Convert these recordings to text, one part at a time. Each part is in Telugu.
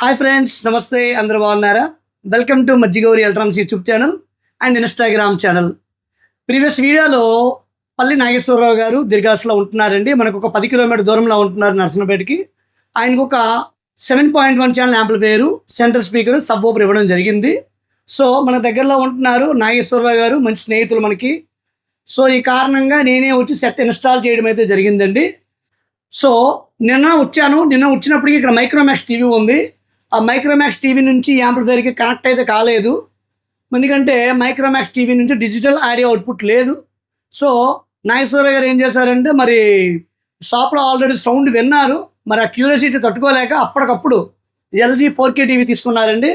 హాయ్ ఫ్రెండ్స్, నమస్తే. అందరూ బాగున్నారా? Welcome to Majjigouri electronics YouTube channel and Instagram channel. Previous వీడియోలో పల్లి నాగేశ్వరరావు గారు దిర్గాస్లో ఉంటున్నారండి. మనకు ఒక 10 కిలోమీటర్ దూరంలో ఉంటున్నారు నర్సనపేటకి. ఆయనకు ఒక 7.1 channel amplifier, centre speaker, subwoofer ఇవ్వడం జరిగింది. సో మన దగ్గరలో ఉంటున్నారు నాగేశ్వరరావు గారు, మంచి స్నేహితులు మనకి. సో ఈ కారణంగా నేనే వచ్చి సెట్ ఇన్స్టాల్ చేయడం అయితే జరిగిందండి. సో నిన్న వచ్చినప్పటికీ ఇక్కడ మైక్రోమాక్స్ టీవీ ఉంది. ఆ మైక్రోమాక్స్ టీవీ నుంచి యాంప్లిఫైర్కి కనెక్ట్ అయితే కాలేదు, ఎందుకంటే మైక్రోమాక్స్ టీవీ నుంచి డిజిటల్ ఆడియో అవుట్పుట్ లేదు. సో నాగేశ్వరరావు గారు ఏం చేశారంటే, మరి షాప్లో ఆల్రెడీ సౌండ్ విన్నారు, మరి ఆ క్యూరియాసిటీ తట్టుకోలేక అప్పటికప్పుడు ఎల్జీ 4K టీవీ తీసుకున్నారండి.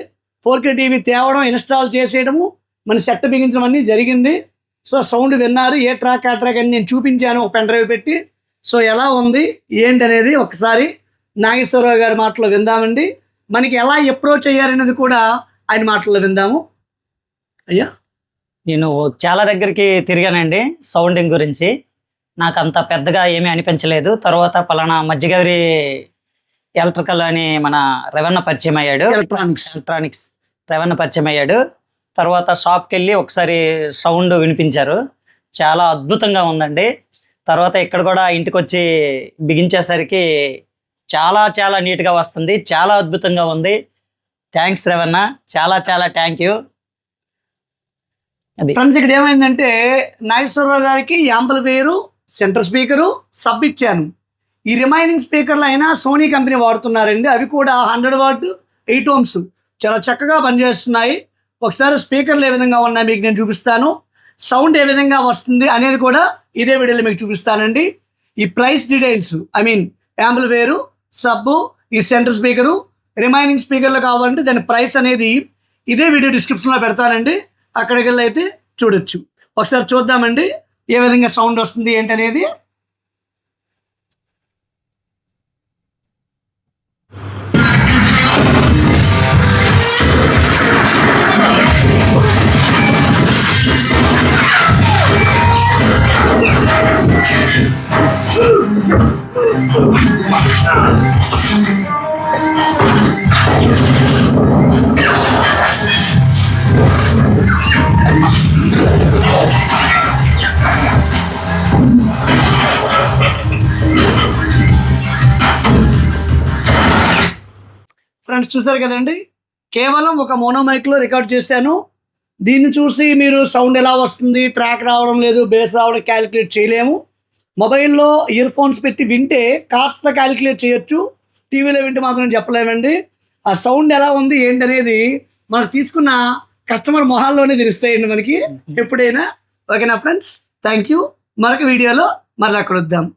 4K టీవీ తేవడం, ఇన్స్టాల్ చేసేయడము, మన సెట్ బిగించడం అన్నీ జరిగింది. సో సౌండ్ విన్నారు, ఏ ట్రాక్ ఆ ట్రాక్ అని నేను చూపించాను ఒక పెన్ డ్రైవ్ పెట్టి. సో ఎలా ఉంది ఏంటి అనేది ఒకసారి నాగేశ్వరరావు గారి మాటలో విందామండి. మనకి ఎలా అప్రోచ్ అయ్యారనేది కూడా ఆయన మాటల్లో విందాము. అయ్యా, నేను చాలా దగ్గరికి తిరిగానండి సౌండింగ్ గురించి. నాకు అంత పెద్దగా ఏమీ అనిపించలేదు. తర్వాత పలానా మజ్జిగౌరి ఎలక్ట్రికల్ అని మన రవణ పరిచయం అయ్యాడు, ఎలక్ట్రానిక్స్ రవణ పరిచయం అయ్యాడు. తర్వాత షాప్కి వెళ్ళి ఒకసారి సౌండ్ వినిపించారు, చాలా అద్భుతంగా ఉందండి. తర్వాత ఇక్కడ కూడా ఇంటికి వచ్చి బిగించేసరికి చాలా చాలా నీట్గా వస్తుంది, చాలా అద్భుతంగా ఉంది. థ్యాంక్స్ రవణ, చాలా చాలా థ్యాంక్ యూ. అది ఫ్రెండ్స్, ఇక్కడ ఏమైందంటే నాగేశ్వరరావు గారికి యాంప్లిఫైయరు, సెంటర్ స్పీకరు, సబ్ ఇచ్చాను. ఈ రిమైనింగ్ స్పీకర్లు అయినా సోనీ కంపెనీ వాడుతున్నారండి. అవి కూడా 100 వాట్ 8 ohms చాలా చక్కగా పనిచేస్తున్నాయి. ఒకసారి స్పీకర్లు ఏ విధంగా ఉన్నాయి మీకు నేను చూపిస్తాను, సౌండ్ ఏ విధంగా వస్తుంది అనేది కూడా ఇదే వీడియోలో మీకు చూపిస్తానండి. ఈ ప్రైస్ డీటెయిల్స్, యాంప్లిఫైయరు, సబ్బు, ఈ సెంటర్ స్పీకరు, రిమైనింగ్ స్పీకర్లు కావాలంటే దాని ప్రైస్ అనేది ఇదే వీడియో డిస్క్రిప్షన్లో పెడతానండి. అక్కడికి వెళ్ళి అయితే చూడొచ్చు. ఒకసారి చూద్దామండి ఏ విధంగా సౌండ్ వస్తుంది ఏంటనేది. ఫ్రెండ్స్ చూసారు కదండి, కేవలం ఒక మోనోమైక్లో రికార్డ్ చేశాను. దీన్ని చూసి మీరు సౌండ్ ఎలా వస్తుంది, ట్రాక్ రావడం లేదు, బేస్ రావడం క్యాలిక్యులేట్ చేయలేము. మొబైల్లో ఇయర్ ఫోన్స్ పెట్టి వింటే కాస్త క్యాలిక్యులేట్ చేయొచ్చు, టీవీలో వింటే మాత్రం చెప్పలేమండి. ఆ సౌండ్ ఎలా ఉంది ఏంటనేది మనకు తీసుకున్న కస్టమర్ మొహాల్లోనే తెలుస్తాయండి మనకి ఎప్పుడైనా. ఓకేనా ఫ్రెండ్స్, థ్యాంక్ యూ. మరొక వీడియోలో మరలా కలుద్దాం.